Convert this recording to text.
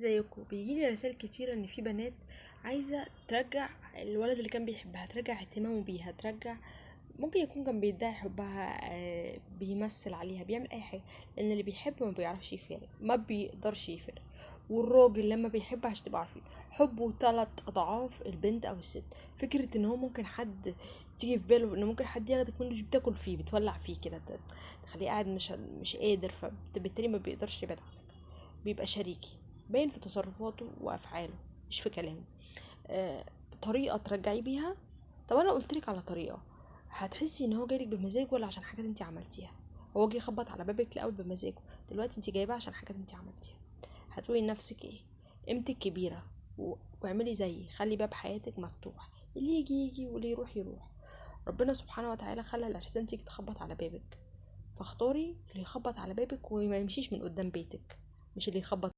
زيكم بيجيلي رسائل كتيرة ان في بنات عايزة ترجع الولد اللي كان بيحبها، ترجع اهتمامه بيها، ترجع ممكن يكون كان بيدعي حبها، بيمثل عليها، بيعمل اي حاجة، لان اللي بيحب ما بيعرفش يفارق، ما بيقدرش يفارق. والراجل لما بيحب، عشان تبقى عارفين، حبه 3 اضعاف البنت او الست. فكرة ان هو ممكن حد تيجي في باله ان ممكن حد ياخدك منه، بتاكل فيه، بتولع فيه كده، تخليه قاعد مش قادر، فبالتالي ما بيقدرش يبعد عنك. بيبقى شريكي، باين في تصرفاته وافعاله، مش في كلامه. آه، طريقه ترجعي بيها. طب انا قلتلك على طريقه، هتحسي ان هو جايلك بمزاجه ولا عشان حاجات انت عملتيها؟ هو جه يخبط على بابك الاول بمزاجه، دلوقتي انت جايباه عشان حاجات انت عملتيها. هتقولي لنفسك ايه؟ قيمتك كبيره، واعملي زيي، خلي باب حياتك مفتوح، اللي يجي يجي واللي يروح يروح. ربنا سبحانه وتعالى خلى الارسال تيجي تخبط على بابك، فاختاري اللي يخبط على بابك وما يمشيش من قدام بيتك، مش اللي يخبط